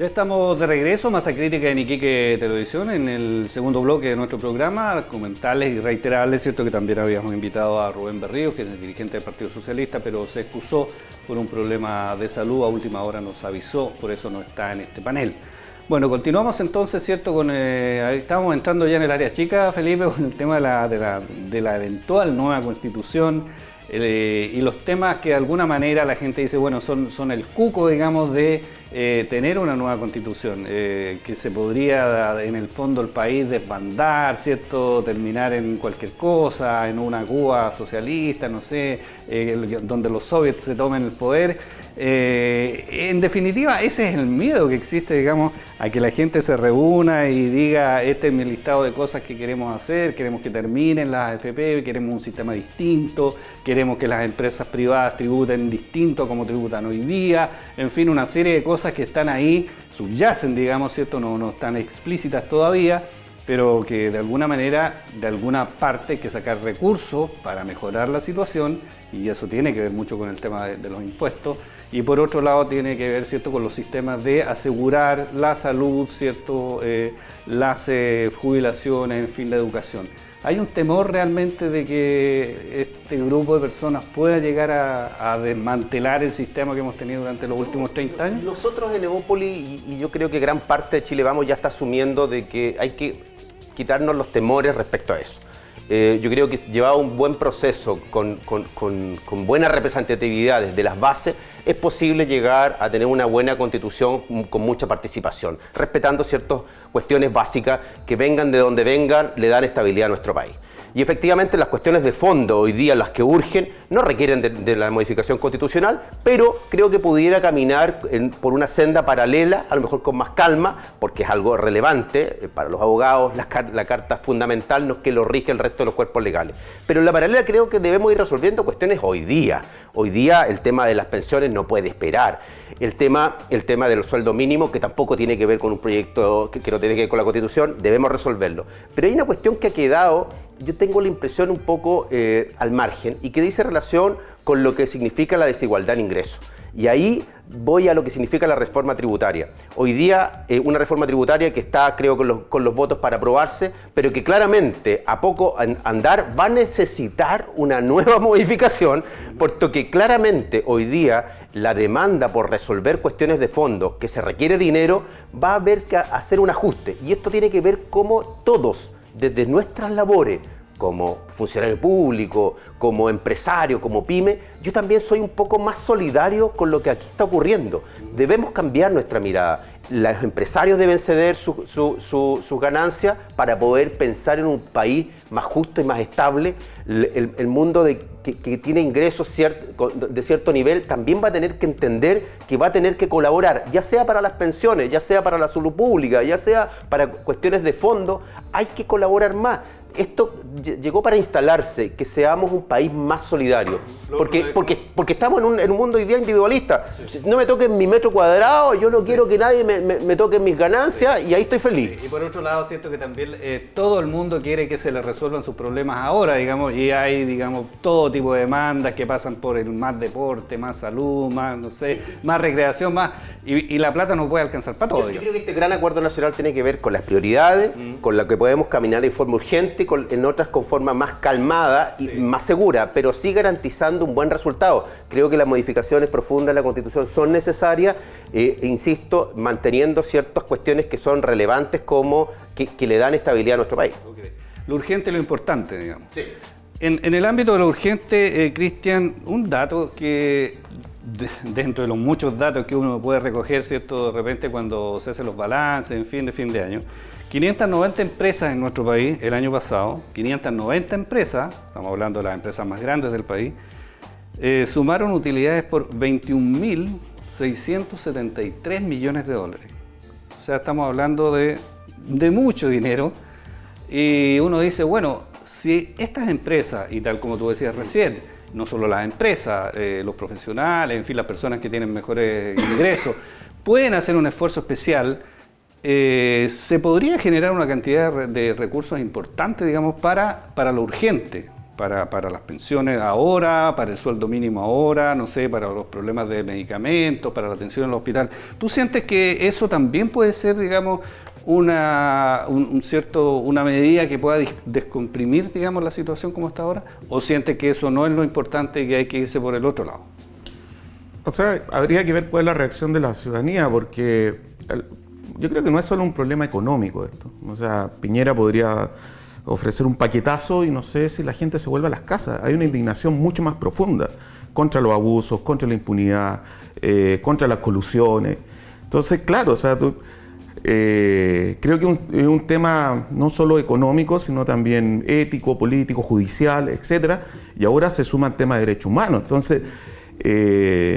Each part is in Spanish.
Ya estamos de regreso, Masa Crítica en Iquique Televisión, en el segundo bloque de nuestro programa, comentarles y reiterarles, cierto que también habíamos invitado a Rubén Berríos, que es el dirigente del Partido Socialista, pero se excusó por un problema de salud, a última hora nos avisó, por eso no está en este panel. Bueno, continuamos entonces, cierto, estamos entrando ya en el área chica, Felipe, con el tema de la eventual nueva constitución, y los temas que de alguna manera la gente dice, bueno, son el cuco, digamos, de tener una nueva constitución, que se podría en el fondo el país desbandar, ¿cierto? Terminar en cualquier cosa, en una Cuba socialista, no sé, donde los soviets se tomen el poder. En definitiva, ese es el miedo que existe, digamos, a que la gente se reúna y diga, este es mi listado de cosas que queremos hacer, queremos que terminen las AFP, queremos un sistema distinto, queremos que las empresas privadas tributen distinto a como tributan hoy día, en fin, una serie de cosas que están ahí, subyacen, digamos, ¿cierto? No están explícitas todavía, pero que de alguna manera, de alguna parte hay que sacar recursos para mejorar la situación, y eso tiene que ver mucho con el tema de los impuestos, y por otro lado tiene que ver, ¿cierto?, con los sistemas de asegurar la salud, ¿cierto?, las jubilaciones, en fin, la educación. ¿Hay un temor realmente de que este grupo de personas pueda llegar a desmantelar el sistema que hemos tenido durante los últimos 30 años? Nosotros en Evópolis, y yo creo que gran parte de Chile Vamos ya está asumiendo de que hay que quitarnos los temores respecto a eso. Yo creo que llevado un buen proceso con buena representatividad desde las bases, es posible llegar a tener una buena constitución con mucha participación, respetando ciertas cuestiones básicas que vengan de donde vengan, le dan estabilidad a nuestro país. Y efectivamente las cuestiones de fondo hoy día, las que urgen, no requieren de la modificación constitucional, pero creo que pudiera caminar por una senda paralela, a lo mejor con más calma, porque es algo relevante para los abogados, la carta fundamental no es que lo rige el resto de los cuerpos legales. Pero en la paralela creo que debemos ir resolviendo cuestiones hoy día. Hoy día el tema de las pensiones no puede esperar. El tema del sueldo mínimo, que tampoco tiene que ver con un proyecto que no tiene que ver con la Constitución, debemos resolverlo. Pero hay una cuestión que ha quedado, yo tengo la impresión un poco al margen, y que dice relación con lo que significa la desigualdad en ingresos. Y ahí voy a lo que significa la reforma tributaria. Hoy día una reforma tributaria que está, creo, con los votos para aprobarse, pero que claramente a poco andar va a necesitar una nueva modificación, puesto que claramente hoy día la demanda por resolver cuestiones de fondo, que se requiere dinero, va a haber que hacer un ajuste. Y esto tiene que ver cómo todos, desde nuestras labores, como funcionario público, como empresario, como pyme, yo también soy un poco más solidario con lo que aquí está ocurriendo. Debemos cambiar nuestra mirada. Los empresarios deben ceder sus ganancias para poder pensar en un país más justo y más estable. El mundo que tiene ingresos de cierto nivel también va a tener que entender que va a tener que colaborar, ya sea para las pensiones, ya sea para la salud pública, ya sea para cuestiones de fondo, hay que colaborar más. Esto llegó para instalarse, que seamos un país más solidario, porque estamos en un mundo hoy día individualista. No me toquen mi metro cuadrado, yo no quiero que nadie me toque mis ganancias, y ahí estoy feliz. Y por otro lado, siento que también todo el mundo quiere que se le resuelvan sus problemas ahora, digamos, y hay, digamos, todo tipo de demandas que pasan por el más deporte, más salud, más, no sé, más recreación, más, y la plata no puede alcanzar para todo. Yo creo que este gran acuerdo nacional tiene que ver con las prioridades, con lo que podemos caminar en forma urgente, en otras con forma más calmada y más segura, pero sí garantizando un buen resultado. Creo que las modificaciones profundas de la Constitución son necesarias, insisto, manteniendo ciertas cuestiones que son relevantes, como que le dan estabilidad a nuestro país. Okay. Lo urgente y lo importante, digamos. Sí. En el ámbito de lo urgente, Cristian, un dato que dentro de los muchos datos que uno puede recoger, ¿cierto?, de repente cuando se hacen los balances, en fin, de fin de año, 590 empresas en nuestro país el año pasado, 590 empresas, estamos hablando de las empresas más grandes del país, sumaron utilidades por 21.673 millones de dólares. O sea, estamos hablando de mucho dinero, y uno dice, bueno, si estas empresas, y tal como tú decías recién, no solo las empresas, los profesionales, en fin, las personas que tienen mejores ingresos, pueden hacer un esfuerzo especial, se podría generar una cantidad de recursos importantes, digamos, para lo urgente, para las pensiones ahora, para el sueldo mínimo ahora, no sé, para los problemas de medicamentos, para la atención en el hospital. ¿Tú sientes que eso también puede ser, digamos, una medida que pueda descomprimir, digamos, la situación como está ahora? ¿O sientes que eso no es lo importante y que hay que irse por el otro lado? O sea, habría que ver cuál es la reacción de la ciudadanía, porque yo creo que no es solo un problema económico esto. O sea, Piñera podría ofrecer un paquetazo y no sé si la gente se vuelve a las casas. Hay una indignación mucho más profunda contra los abusos, contra la impunidad, contra las colusiones. Entonces, claro, o sea, creo que es un tema no solo económico, sino también ético, político, judicial, etcétera. Y ahora se suma el tema de derechos humanos. Entonces,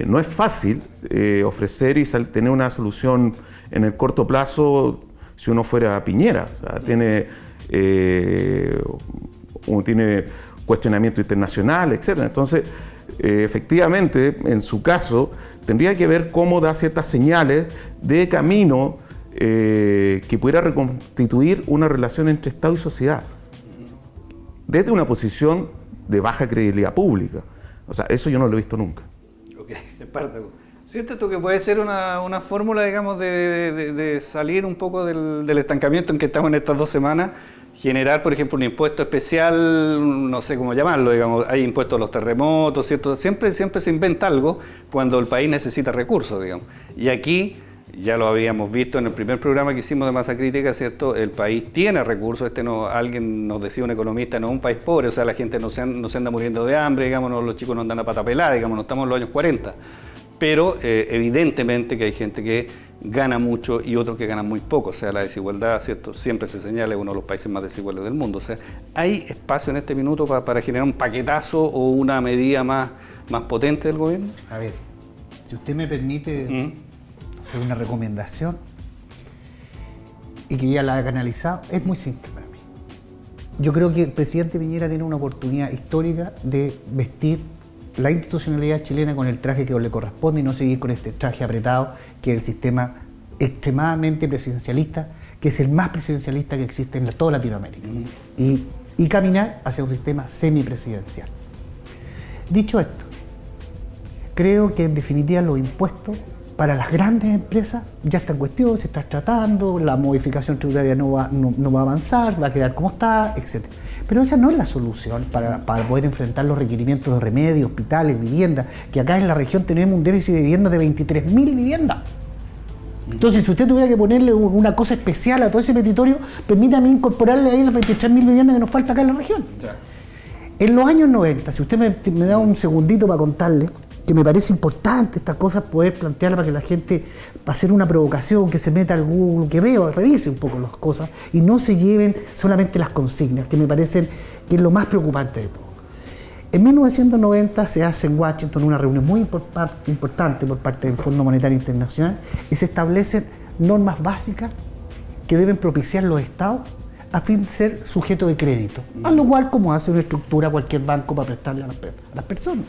no es fácil ofrecer y tener una solución en el corto plazo si uno fuera a Piñera. O sea, tiene cuestionamiento internacional, etcétera. Entonces, efectivamente, en su caso, tendría que ver cómo da ciertas señales de camino que pudiera reconstituir una relación entre Estado y sociedad, desde una posición de baja credibilidad pública. O sea, eso yo no lo he visto nunca. Ok, Espartaco. ¿Sientes tú que puede ser una fórmula, digamos, de salir un poco del estancamiento en que estamos en estas 2 semanas? Generar, por ejemplo, un impuesto especial, no sé cómo llamarlo, digamos, hay impuestos a los terremotos, ¿cierto? Siempre se inventa algo cuando el país necesita recursos, digamos. Y aquí, ya lo habíamos visto en el primer programa que hicimos de Masa Crítica, ¿cierto? El país tiene recursos, alguien nos decía, un economista, no es un país pobre, o sea, la gente no se anda muriendo de hambre, digamos, los chicos no andan a pata pelada, digamos, no estamos en los años 40. Pero evidentemente que hay gente que gana mucho y otros que ganan muy poco. O sea, la desigualdad, ¿cierto? Siempre se señala, es uno de los países más desiguales del mundo. O sea, ¿hay espacio en este minuto para generar un paquetazo o una medida más potente del gobierno? A ver, si usted me permite hacer una recomendación y que ya la haya canalizado, es muy simple para mí. Yo creo que el presidente Piñera tiene una oportunidad histórica de vestir la institucionalidad chilena con el traje que le corresponde y no seguir con este traje apretado, que es el sistema extremadamente presidencialista, que es el más presidencialista que existe en toda Latinoamérica, y caminar hacia un sistema semipresidencial. Dicho esto, creo que en definitiva los impuestos para las grandes empresas ya está en cuestión, se está tratando, la modificación tributaria no va a avanzar, va a quedar como está, etc. Pero esa no es la solución para poder enfrentar los requerimientos de remedios, hospitales, viviendas, que acá en la región tenemos un déficit de viviendas de 23.000 viviendas. Entonces, si usted tuviera que ponerle una cosa especial a todo ese petitorio, permítame incorporarle ahí las 23.000 viviendas que nos falta acá en la región. Ya. En los años 90, si usted me da un segundito para contarle, que me parece importante estas cosas, poder plantearlas para que la gente, para hacer una provocación, que se meta al Google, que revise un poco las cosas y no se lleven solamente las consignas, que me parecen que es lo más preocupante de todo. En 1990 se hace en Washington una reunión muy importante por parte del Fondo Monetario Internacional y se establecen normas básicas que deben propiciar los estados a fin de ser sujeto de crédito, a lo cual como hace una estructura cualquier banco para prestarle a las personas.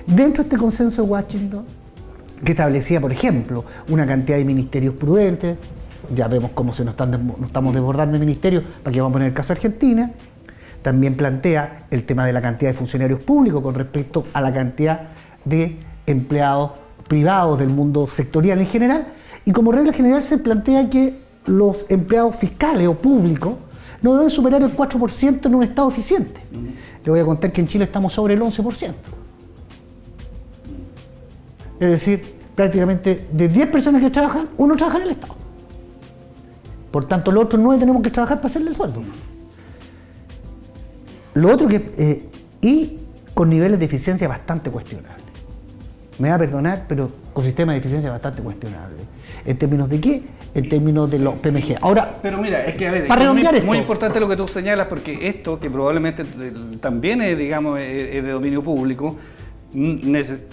Dentro de este consenso de Washington, que establecía, por ejemplo, una cantidad de ministerios prudentes, ya vemos cómo nos estamos desbordando de ministerios, para que vamos a poner el caso de Argentina, también plantea el tema de la cantidad de funcionarios públicos con respecto a la cantidad de empleados privados del mundo sectorial en general, y como regla general se plantea que los empleados fiscales o públicos no deben superar el 4% en un estado eficiente. Le voy a contar que en Chile estamos sobre el 11%. Es decir, prácticamente de 10 personas que trabajan, 1 trabaja en el Estado. Por tanto, los otros 9 tenemos que trabajar para hacerle el sueldo. Lo otro y con niveles de eficiencia bastante cuestionables. Me va a perdonar, pero con sistemas de eficiencia bastante cuestionables. ¿En términos de qué? En términos de los PMG. Ahora, pero mira, es que a ver, para redondear es muy importante lo que tú señalas, porque esto, que probablemente también es, digamos, es de dominio público,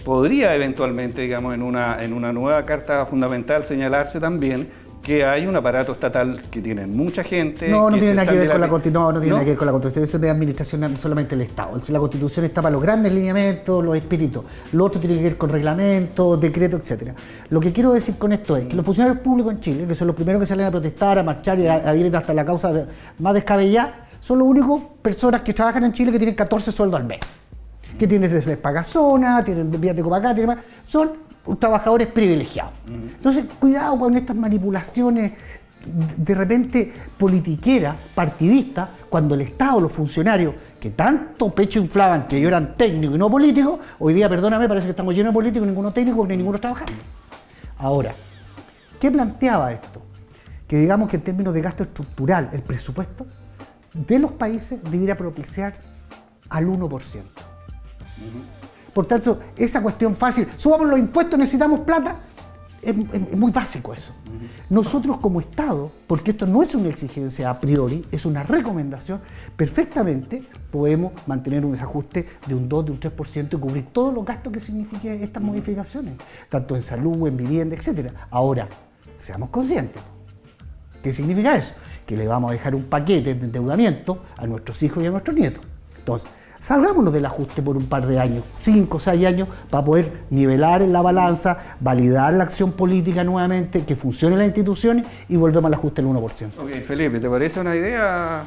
podría eventualmente, digamos, en una nueva carta fundamental señalarse también que hay un aparato estatal que tiene mucha gente. No tiene nada que ver con la Constitución, no tiene nada que ver con la Constitución, eso es de administración, no solamente el Estado. La Constitución está para los grandes lineamientos, los espíritus. Lo otro tiene que ver con reglamentos, decretos, etcétera. Lo que quiero decir con esto es que los funcionarios públicos en Chile, que son los primeros que salen a protestar, a marchar y a ir hasta la causa más descabellada, son los únicos personas que trabajan en Chile que tienen 14 sueldos al mes. Que se les paga zona, tienen vías de Copacá, son trabajadores privilegiados. Entonces, cuidado con estas manipulaciones de repente politiqueras, partidistas, cuando el Estado, los funcionarios que tanto pecho inflaban que ellos eran técnicos y no políticos, hoy día, perdóname, parece que estamos llenos de políticos y ninguno técnico porque ninguno trabajando. Ahora, ¿qué planteaba esto? Que digamos que en términos de gasto estructural, el presupuesto de los países debiera propiciar al 1%. Por tanto, esa cuestión fácil, subamos los impuestos, necesitamos plata, es muy básico eso. Nosotros como Estado, porque esto no es una exigencia a priori, es una recomendación, perfectamente podemos mantener un desajuste de un 2, de un 3% y cubrir todos los gastos que signifiquen estas modificaciones, tanto en salud, en vivienda, etc. Ahora, seamos conscientes. ¿Qué significa eso? Que le vamos a dejar un paquete de endeudamiento a nuestros hijos y a nuestros nietos. Entonces, salgámonos del ajuste por un par de años, 5 o 6 años, para poder nivelar en la balanza, validar la acción política nuevamente, que funcionen las instituciones y volvemos al ajuste del 1%. Ok, Felipe, ¿te parece una idea?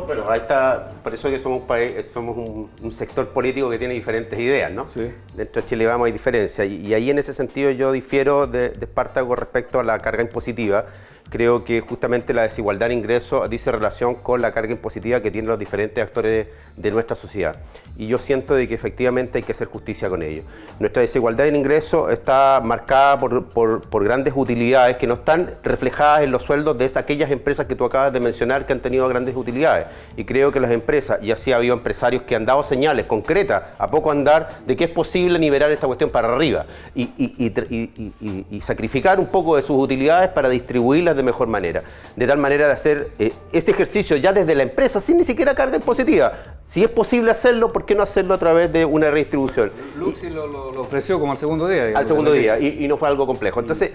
Bueno, ahí está, por eso que somos un país, somos un sector político que tiene diferentes ideas, ¿no? Sí. Dentro de Chile Vamos hay diferencias y ahí en ese sentido yo difiero de Espartaco respecto a la carga impositiva. Creo que justamente la desigualdad en ingresos dice relación con la carga impositiva que tienen los diferentes actores de nuestra sociedad. Y yo siento de que efectivamente hay que hacer justicia con ello. Nuestra desigualdad en ingresos está marcada por grandes utilidades que no están reflejadas en los sueldos de aquellas empresas que tú acabas de mencionar que han tenido grandes utilidades. Y creo que las empresas, y así ha habido empresarios que han dado señales concretas a poco andar de que es posible nivelar esta cuestión para arriba y sacrificar un poco de sus utilidades para distribuirlas de mejor manera, de tal manera de hacer este ejercicio ya desde la empresa sin ni siquiera carga impositiva. Si es posible hacerlo, ¿por qué no hacerlo a través de una redistribución? Luxi lo ofreció como al segundo día. Digamos, al segundo día, y no fue algo complejo. Entonces,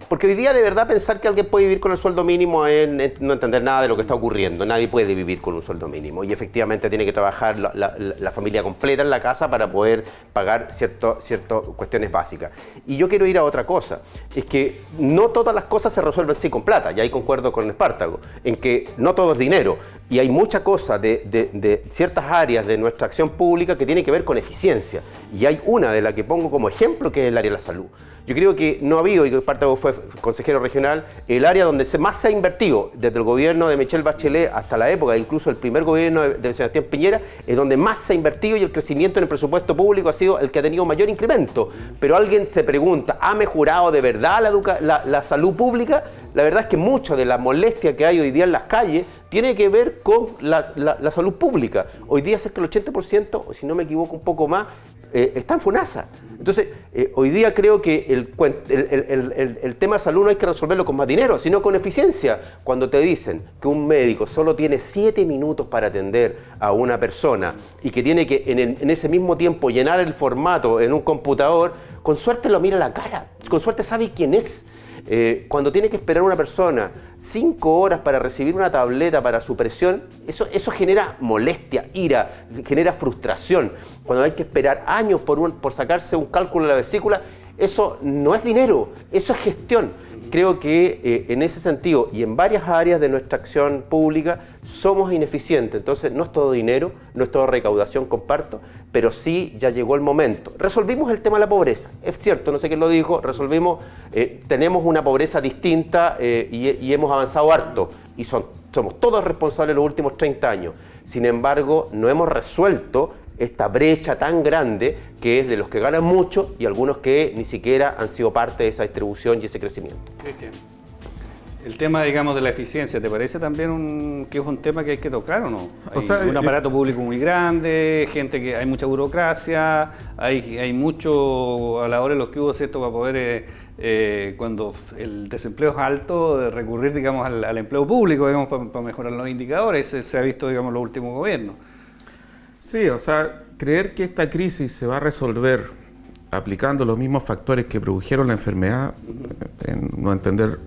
porque hoy día de verdad pensar que alguien puede vivir con el sueldo mínimo es no entender nada de lo que está ocurriendo. Nadie puede vivir con un sueldo mínimo y efectivamente tiene que trabajar la familia completa en la casa para poder pagar ciertas cuestiones básicas. Y yo quiero ir a otra cosa, es que no todas las cosas se resuelven sí con plata, y ahí concuerdo con Espartaco, en que no todo es dinero. Y hay mucha cosa de ciertas áreas de nuestra acción pública que tiene que ver con eficiencia. Y hay una de la que pongo como ejemplo, que es el área de la salud. Yo creo que no ha habido, y que Espartaco fue consejero regional, el área donde más se ha invertido, desde el gobierno de Michelle Bachelet hasta la época, incluso el primer gobierno de Sebastián Piñera, es donde más se ha invertido y el crecimiento en el presupuesto público ha sido el que ha tenido mayor incremento. Pero alguien se pregunta, ¿ha mejorado de verdad la salud pública? La verdad es que mucha de la molestia que hay hoy día en las calles tiene que ver con la salud pública. Hoy día cerca del 80%, o si no me equivoco un poco más, está en FONASA. Entonces, hoy día creo que el tema de salud no hay que resolverlo con más dinero, sino con eficiencia. Cuando te dicen que un médico solo tiene 7 minutos para atender a una persona y que tiene que en ese mismo tiempo llenar el formato en un computador, con suerte lo mira a la cara, con suerte sabe quién es. Cuando tiene que esperar una persona 5 horas para recibir una tableta para su presión, eso genera molestia, ira, genera frustración. Cuando hay que esperar años por sacarse un cálculo de la vesícula, eso no es dinero, eso es gestión. Creo que en ese sentido y en varias áreas de nuestra acción pública somos ineficientes. Entonces no es todo dinero, no es todo recaudación, comparto, pero sí ya llegó el momento. Resolvimos el tema de la pobreza, es cierto, no sé quién lo dijo, tenemos una pobreza distinta y hemos avanzado harto y somos todos responsables de los últimos 30 años. Sin embargo, no hemos resuelto esta brecha tan grande que es de los que ganan mucho y algunos que ni siquiera han sido parte de esa distribución y ese crecimiento. El tema, digamos, de la eficiencia, ¿te parece también que es un tema que hay que tocar o no? Hay un aparato público muy grande, hay mucha burocracia, hay mucho a la hora de los que hubo, ¿cierto?, para poder, cuando el desempleo es alto, recurrir, digamos, al empleo público, digamos, para mejorar los indicadores. Se ha visto, digamos, en los últimos gobiernos. Sí, o sea, creer que esta crisis se va a resolver aplicando los mismos factores que produjeron la enfermedad, en no entender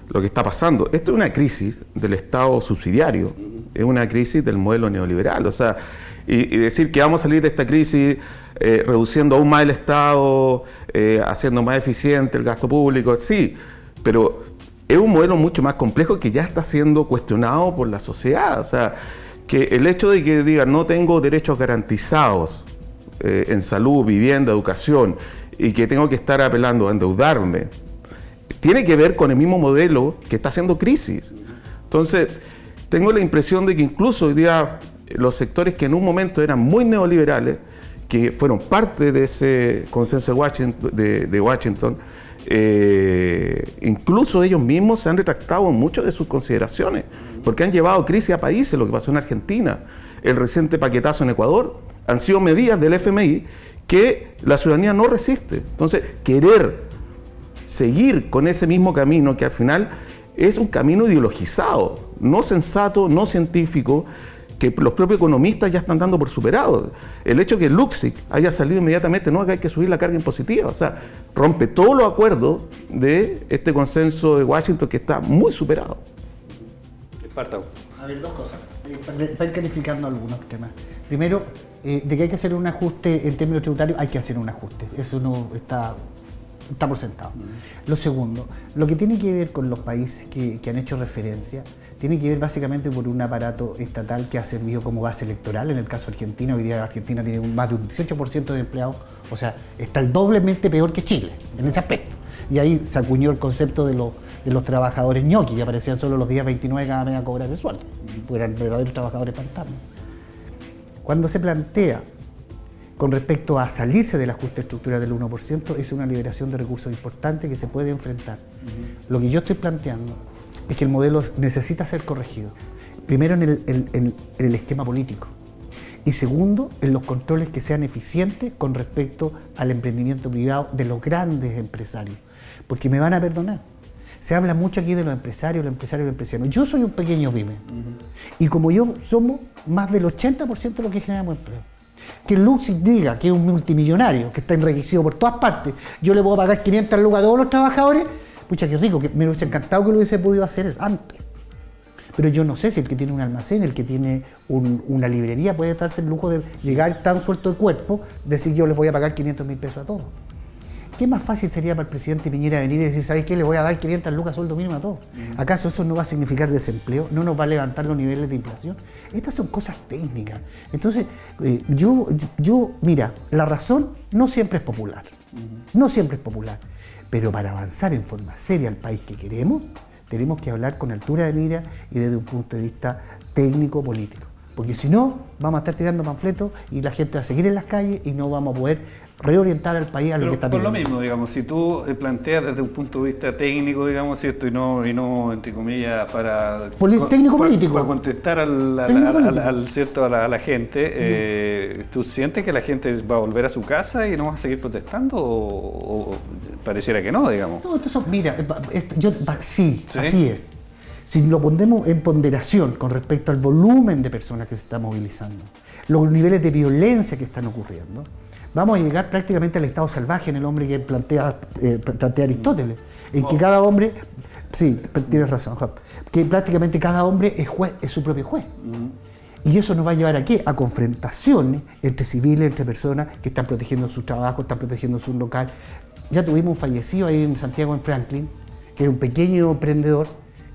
lo que está pasando. Esto es una crisis del Estado subsidiario, es una crisis del modelo neoliberal. O sea, y decir que vamos a salir de esta crisis reduciendo aún más el Estado, haciendo más eficiente el gasto público, sí, pero es un modelo mucho más complejo que ya está siendo cuestionado por la sociedad. O sea, que el hecho de que digan no tengo derechos garantizados en salud, vivienda, educación, y que tengo que estar apelando a endeudarme, tiene que ver con el mismo modelo que está haciendo crisis. Entonces, tengo la impresión de que incluso hoy día los sectores que en un momento eran muy neoliberales, que fueron parte de ese consenso de Washington, incluso ellos mismos se han retractado en muchas de sus consideraciones, porque han llevado crisis a países, lo que pasó en Argentina, el reciente paquetazo en Ecuador, han sido medidas del FMI que la ciudadanía no resiste. Entonces, querer seguir con ese mismo camino que al final es un camino ideologizado, no sensato, no científico, que los propios economistas ya están dando por superado. El hecho que Luksic haya salido inmediatamente, no, que hay que subir la carga impositiva, o sea, rompe todos los acuerdos de este consenso de Washington que está muy superado. Espartaco. A ver, dos cosas, para ir clarificando algunos temas. Primero, de que hay que hacer un ajuste en términos tributarios, hay que hacer un ajuste, eso no está por sentado. Lo segundo, lo que tiene que ver con los países que han hecho referencia, tiene que ver básicamente por un aparato estatal que ha servido como base electoral. En el caso argentino, hoy día Argentina tiene más de un 18% de empleados, o sea, está el doblemente peor que Chile en ese aspecto. Y ahí se acuñó el concepto de los trabajadores ñoqui, que aparecían solo los días 29 cada mes a cobrar el sueldo, porque eran verdaderos trabajadores fantasmas. Cuando se plantea con respecto a salirse del ajuste estructural del 1%, es una liberación de recursos importante que se puede enfrentar. Lo que yo estoy planteando es que el modelo necesita ser corregido. Primero en el esquema político y segundo en los controles que sean eficientes con respecto al emprendimiento privado de los grandes empresarios. Porque me van a perdonar. Se habla mucho aquí de los empresarios. Yo soy un pequeño pyme y como yo somos más del 80% de lo que generamos empleo. Que el Luksic diga que es un multimillonario, que está enriquecido por todas partes, yo le puedo pagar 500 lucas a todos los trabajadores, pucha, qué rico, que me hubiese encantado que lo hubiese podido hacer antes. Pero yo no sé si el que tiene un almacén, el que tiene una librería, puede darse el lujo de llegar tan suelto de cuerpo, decir yo les voy a pagar 500.000 pesos a todos. ¿Qué más fácil sería para el presidente Piñera venir y decir, ¿sabes qué? Le voy a dar 500 lucas sueldo mínimo a todos. ¿Acaso eso no va a significar desempleo? ¿No nos va a levantar los niveles de inflación? Estas son cosas técnicas. Entonces, mira, la razón no siempre es popular. No siempre es popular. Pero para avanzar en forma seria al país que queremos, tenemos que hablar con altura de mira y desde un punto de vista técnico-político. Porque si no, vamos a estar tirando panfletos y la gente va a seguir en las calles y no vamos a poder reorientar al país a lo que está pidiendo. Por lo mismo, digamos, si tú planteas desde un punto de vista técnico, digamos, ¿cierto? Y no entre comillas, para... Técnico-político. Para contestar a la gente, ¿tú sientes que la gente va a volver a su casa y no va a seguir protestando? ¿O pareciera que no, digamos? No, mira, sí, así es. Si lo ponemos en ponderación con respecto al volumen de personas que se están movilizando, los niveles de violencia que están ocurriendo, vamos a llegar prácticamente al estado salvaje en el hombre que plantea Aristóteles, en que cada hombre, sí, tienes razón, Job, que prácticamente cada hombre es su propio juez. Y eso nos va a llevar ¿a qué? A confrontaciones entre civiles, entre personas que están protegiendo su trabajo, están protegiendo su local. Ya tuvimos un fallecido ahí en Santiago, en Franklin, que era un pequeño emprendedor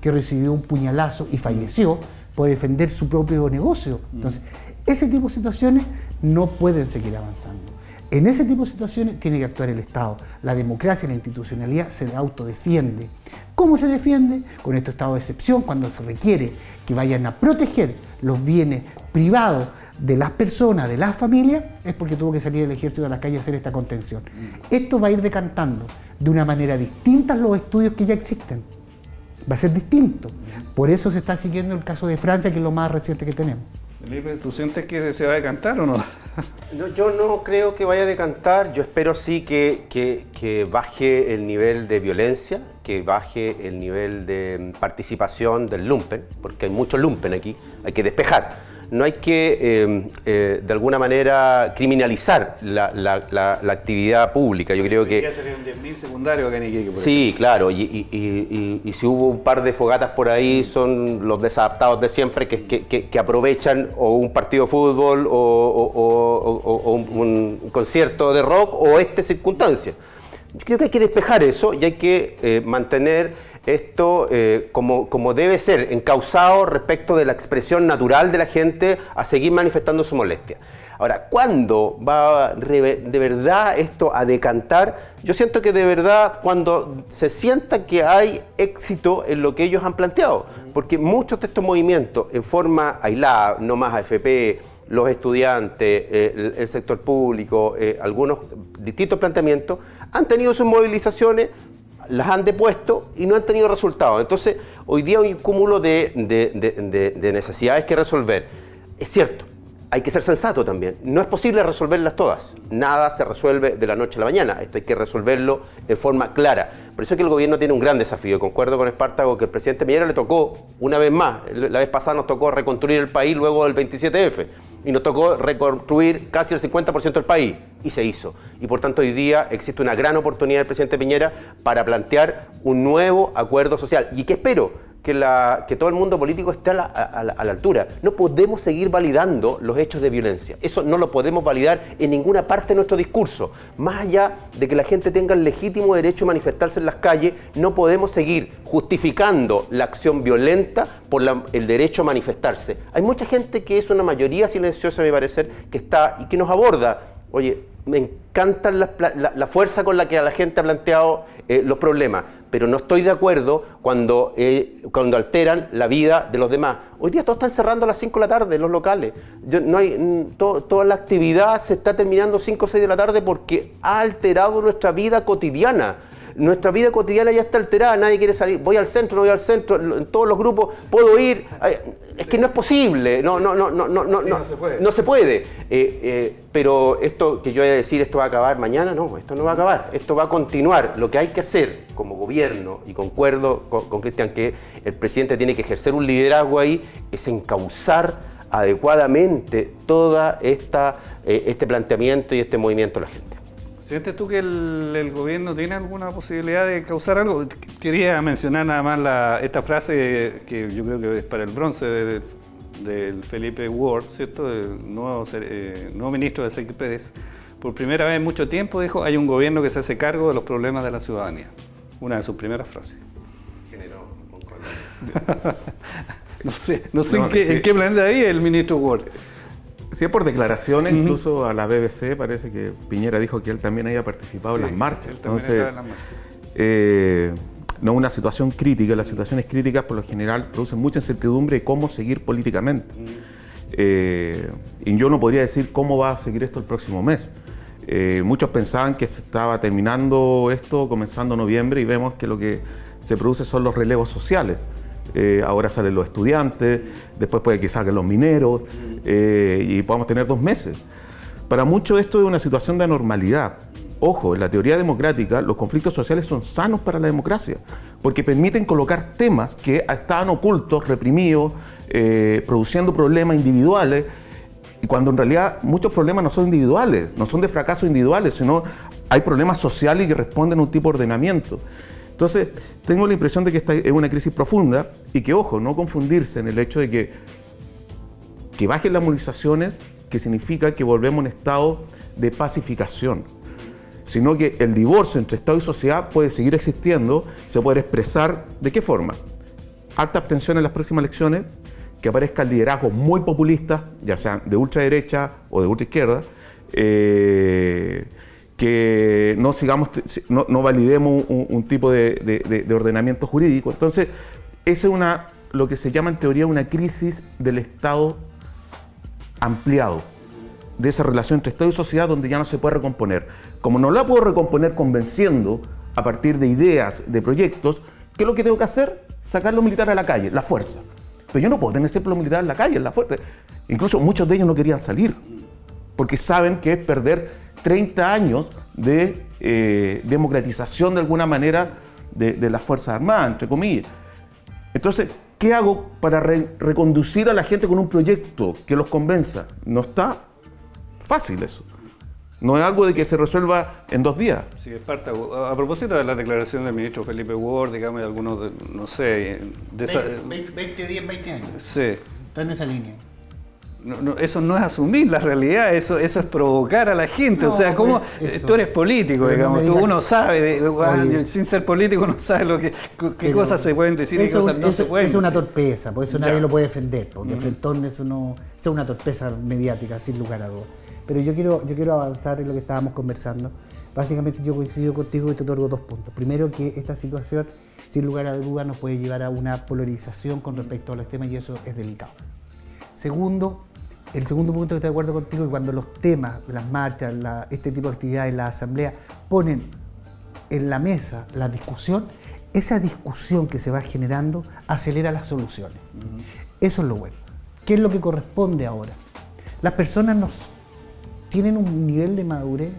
que recibió un puñalazo y falleció por defender su propio negocio. Entonces, ese tipo de situaciones no pueden seguir avanzando. En ese tipo de situaciones tiene que actuar el Estado. La democracia y la institucionalidad se autodefiende. ¿Cómo se defiende? Con este estado de excepción, cuando se requiere que vayan a proteger los bienes privados de las personas, de las familias, es porque tuvo que salir el ejército a la calle a hacer esta contención. Esto va a ir decantando de una manera distinta a los estudios que ya existen. Va a ser distinto. Por eso se está siguiendo el caso de Francia, que es lo más reciente que tenemos. Felipe, ¿tú sientes que se va a decantar o no? No, yo no creo que vaya a decantar. Yo espero sí que baje el nivel de violencia, que baje el nivel de participación del lumpen, porque hay mucho lumpen aquí, hay que despejar. No hay que, de alguna manera, criminalizar la actividad pública. Yo creo que... Sería un 10.000 secundario acá en Iquique, por sí, claro, y si hubo un par de fogatas por ahí, son los desadaptados de siempre que aprovechan o un partido de fútbol o un concierto de rock o esta circunstancia. Yo creo que hay que despejar eso y hay que mantener esto como debe ser, encauzado respecto de la expresión natural de la gente a seguir manifestando su molestia. Ahora, ¿cuándo va de verdad esto a decantar? Yo siento que de verdad cuando se sienta que hay éxito en lo que ellos han planteado, porque muchos de estos movimientos en forma aislada, no más AFP, los estudiantes, el sector público, algunos distintos planteamientos, han tenido sus movilizaciones, las han depuesto y no han tenido resultados. Entonces, hoy día hay un cúmulo de necesidades que resolver. Es cierto, hay que ser sensato también. No es posible resolverlas todas. Nada se resuelve de la noche a la mañana. Esto hay que resolverlo de forma clara. Por eso es que el gobierno tiene un gran desafío. Concuerdo con Espartago que el presidente Piñera le tocó, una vez más, la vez pasada nos tocó reconstruir el país luego del 27F. Y nos tocó reconstruir casi el 50% del país. Y se hizo. Y por tanto hoy día existe una gran oportunidad del presidente Piñera para plantear un nuevo acuerdo social. ¿Y qué espero? Que todo el mundo político esté a la altura. No podemos seguir validando los hechos de violencia. Eso no lo podemos validar en ninguna parte de nuestro discurso. Más allá de que la gente tenga el legítimo derecho a manifestarse en las calles, no podemos seguir justificando la acción violenta por el derecho a manifestarse. Hay mucha gente que es una mayoría silenciosa, a mi parecer, que está y que nos aborda. Oye, me encanta la fuerza con la que la gente ha planteado los problemas, pero no estoy de acuerdo cuando alteran la vida de los demás. Hoy día todos están cerrando a las 5 de la tarde en los locales. Toda la actividad se está terminando 5 o 6 de la tarde porque ha alterado nuestra vida cotidiana. Nuestra vida cotidiana ya está alterada, nadie quiere salir. Voy al centro, no voy al centro, en todos los grupos puedo ir. Es que no es posible, no se puede. Pero esto que yo voy a decir, esto va a acabar mañana, no, esto no va a acabar, esto va a continuar. Lo que hay que hacer como gobierno, y concuerdo con Cristian que el presidente tiene que ejercer un liderazgo ahí, es encauzar adecuadamente toda este planteamiento y este movimiento de la gente. ¿Sientes tú que el gobierno tiene alguna posibilidad de causar algo? Quería mencionar nada más esta frase que yo creo que es para el bronce del Felipe Ward, ¿cierto? El nuevo ministro de SECPRES. Por primera vez en mucho tiempo dijo, hay un gobierno que se hace cargo de los problemas de la ciudadanía. Una de sus primeras frases. No sé en qué planeta ahí el ministro Ward. Si es por declaraciones, incluso a la BBC parece que Piñera dijo que él también había participado en las marchas. Entonces, no es una situación crítica, las situaciones críticas por lo general producen mucha incertidumbre de cómo seguir políticamente. Y yo no podría decir cómo va a seguir esto el próximo mes. Muchos pensaban que se estaba terminando esto comenzando noviembre y vemos que lo que se produce son los relevos sociales. Ahora salen los estudiantes, después puede que salgan los mineros y podamos tener 2 meses. Para muchos esto es una situación de anormalidad. Ojo, en la teoría democrática los conflictos sociales son sanos para la democracia porque permiten colocar temas que estaban ocultos, reprimidos, produciendo problemas individuales y cuando en realidad muchos problemas no son individuales, no son de fracasos individuales, sino hay problemas sociales que responden a un tipo de ordenamiento. Entonces, tengo la impresión de que esta es una crisis profunda y que, ojo, no confundirse en el hecho de que bajen las movilizaciones, que significa que volvemos a un estado de pacificación, sino que el divorcio entre Estado y sociedad puede seguir existiendo, se puede expresar ¿de qué forma? Alta abstención en las próximas elecciones, que aparezcan liderazgos muy populistas, ya sean de ultraderecha o de ultraizquierda, que no validemos un tipo de ordenamiento jurídico. Entonces, esa es lo que se llama en teoría una crisis del Estado ampliado, de esa relación entre Estado y sociedad donde ya no se puede recomponer. Como no la puedo recomponer convenciendo a partir de ideas, de proyectos, ¿qué es lo que tengo que hacer? Sacar los militares a la calle, la fuerza. Pero yo no puedo tener siempre los militares en la calle, en la fuerza. Incluso muchos de ellos no querían salir, porque saben que es perder 30 años de democratización de alguna manera de las Fuerzas Armadas, entre comillas. Entonces, ¿qué hago para reconducir a la gente con un proyecto que los convenza? No está fácil eso. No es algo de que se resuelva en 2 días. Sí, Espartago. A propósito de la declaración del ministro Felipe Ward, digamos, de algunos, no sé... 20 días, 20 años. Sí. Está en esa línea. eso no es asumir la realidad, eso es provocar a la gente. No, o sea, ¿cómo eso. tú eres político, Pero no digamos? me digas- Uno sabe, Oye. sin ser político, no sabe qué Pero cosas se pueden decir y qué eso, cosas no eso- se pueden eso es una decir. torpeza, por eso Ya. nadie lo puede defender, porque frentón eso es una torpeza mediática, sin lugar a dudas. Pero yo quiero avanzar en lo que estábamos conversando. Básicamente yo coincido contigo y te otorgo 2 puntos. Primero, que esta situación, sin lugar a dudas, nos puede llevar a una polarización con respecto a los temas y eso es delicado. Segundo, el segundo punto que estoy de acuerdo contigo es que cuando los temas, las marchas, este tipo de actividades, la asamblea, ponen en la mesa la discusión, esa discusión que se va generando acelera las soluciones. Eso es lo bueno. ¿Qué es lo que corresponde ahora? Las personas tienen un nivel de madurez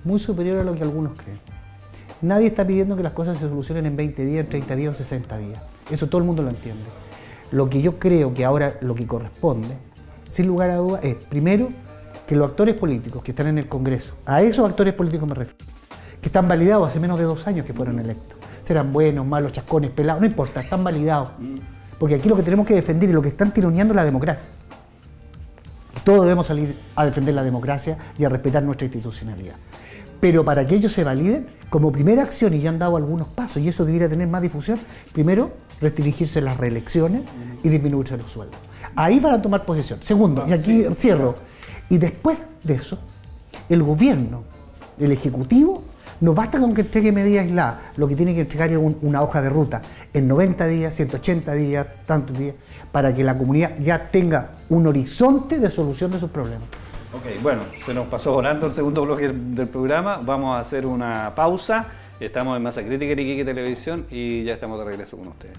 muy superior a lo que algunos creen. Nadie está pidiendo que las cosas se solucionen en 20 días, en 30 días o 60 días. Eso todo el mundo lo entiende. Lo que yo creo que ahora lo que corresponde, sin lugar a dudas, es primero que los actores políticos que están en el Congreso, a esos actores políticos me refiero, que están validados hace menos de 2 años que fueron electos. Serán buenos, malos, chascones, pelados, no importa, están validados. Porque aquí lo que tenemos que defender y lo que están tironeando es la democracia. Todos debemos salir a defender la democracia y a respetar nuestra institucionalidad. Pero para que ellos se validen, como primera acción, y ya han dado algunos pasos, y eso debería tener más difusión, primero, restringirse las reelecciones y disminuirse los sueldos. Ahí van a tomar posición. Segundo, y aquí cierro, y después de eso, el gobierno, el Ejecutivo, no basta con que entregue medidas aisladas, lo que tiene que entregar es una hoja de ruta en 90 días, 180 días, tantos días, para que la comunidad ya tenga un horizonte de solución de sus problemas. Ok, bueno, se nos pasó volando el segundo bloque del programa. Vamos a hacer una pausa. Estamos en Masa Crítica en Iquique Televisión y ya estamos de regreso con ustedes.